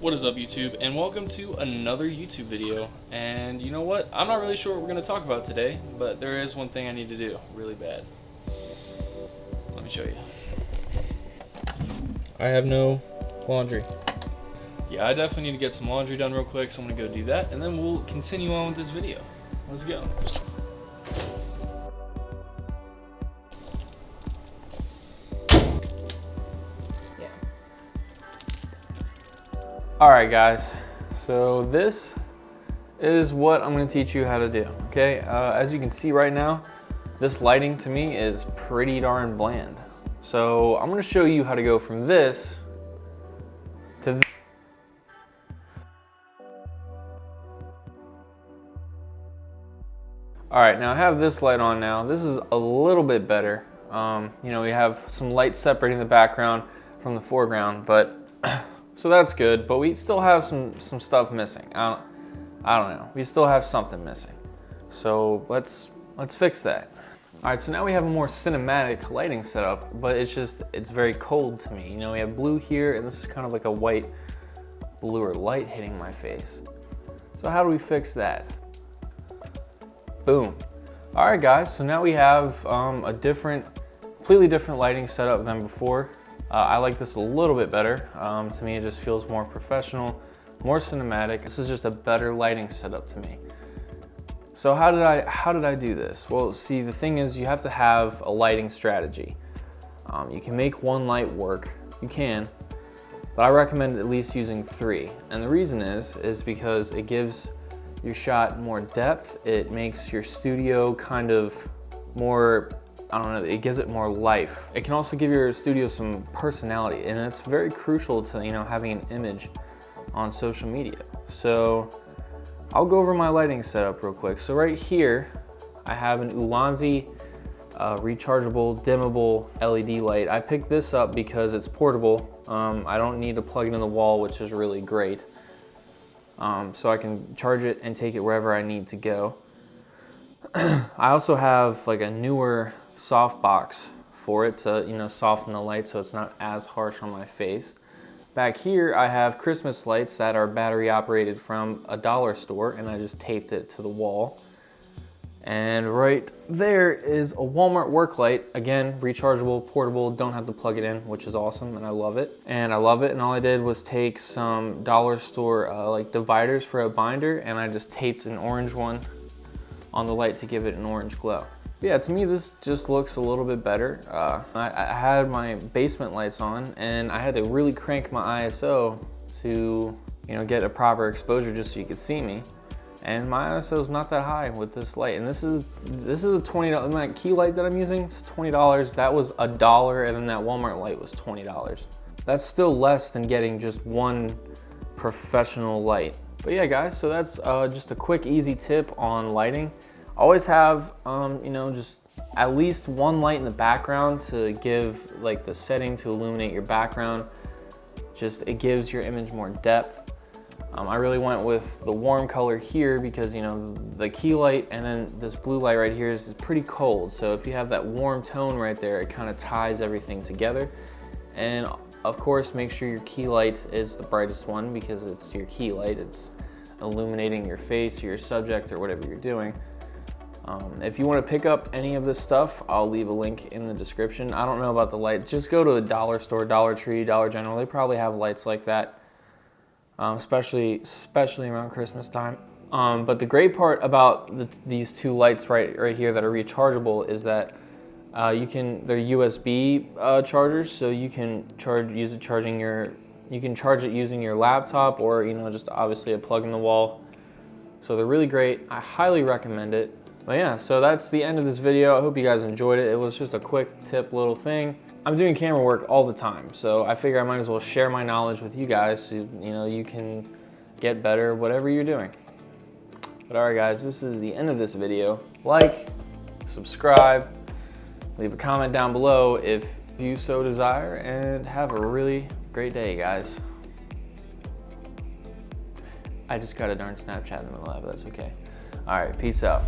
What is up, YouTube, and welcome to another YouTube video. And you know what? I'm not really sure what we're going to talk about today, but there is one thing I need to do really bad. Let me show you. I have no laundry. Yeah, I definitely need to get some laundry done real quick, so I'm going to go do that, and then we'll continue on with this video. Let's go. Alright guys, so this is what I'm going to teach you how to do, okay? As you can see right now, this lighting to me is pretty darn bland. So I'm going to show you how to go from this to this. Alright, now I have this light on now. This is a little bit better. You know, we have some light separating the background from the foreground, but so that's good, but we still have some stuff missing. I don't know. We still have something missing. So let's fix that. All right, so now we have a more cinematic lighting setup, but it's very cold to me. You know, we have blue here, and this is kind of like a white, bluer light hitting my face. So how do we fix that? Boom. All right, guys, so now we have a completely different lighting setup than before. I like this a little bit better. To me, it just feels more professional, more cinematic. This is just a better lighting setup to me. So how did I do this? Well, see, the thing is, you have to have a lighting strategy. You can make one light work, you can, but I recommend at least using 3. And the reason is because it gives your shot more depth. It makes your studio kind of more, I don't know, it gives it more life. It can also give your studio some personality, and it's very crucial to, you know, having an image on social media. So I'll go over my lighting setup real quick. So right here, I have an Ulanzi rechargeable, dimmable LED light. I picked this up because it's portable. I don't need to plug it in the wall, which is really great. So I can charge it and take it wherever I need to go. I also have like a newer softbox for it to, you know, soften the light so it's not as harsh on my face. Back here I have Christmas lights that are battery operated from a dollar store, and I just taped it to the wall. And right there is a Walmart work light, again rechargeable, portable, don't have to plug it in, which is awesome, and I love it. And all I did was take some dollar store like dividers for a binder, and I just taped an orange one on the light to give it an orange glow. Yeah, to me this just looks a little bit better. I had my basement lights on, and I had to really crank my ISO to, you know, get a proper exposure just so you could see me. And my ISO is not that high with this light. And this is a $20, my key light that I'm using, it's $20. That was $1, and then that Walmart light was $20. That's still less than getting just one professional light. But yeah, guys, so that's just a quick, easy tip on lighting. Always have, you know, just at least one light in the background to give like the setting to illuminate your background. Just, it gives your image more depth. I really went with the warm color here because, you know, the key light and then this blue light right here is pretty cold. So if you have that warm tone right there, it kind of ties everything together. And of course, make sure your key light is the brightest one because it's your key light. It's illuminating your face, your subject, or whatever you're doing. If you want to pick up any of this stuff, I'll leave a link in the description. I don't know about the lights. Just go to a dollar store, Dollar Tree, Dollar General. They probably have lights like that, especially around Christmas time. But the great part about these two lights right here that are rechargeable is that they're USB chargers, so you can charge it using your laptop, or, you know, just obviously a plug in the wall. So they're really great. I highly recommend it. But yeah, so that's the end of this video. I hope you guys enjoyed it. It was just a quick tip little thing. I'm doing camera work all the time, so I figure I might as well share my knowledge with you guys so, you know, you can get better whatever you're doing. But alright guys, this is the end of this video. Like, subscribe, leave a comment down below if you so desire, and have a really great day, guys. I just got a darn Snapchat in the middle of it, but that's okay. Alright, peace out.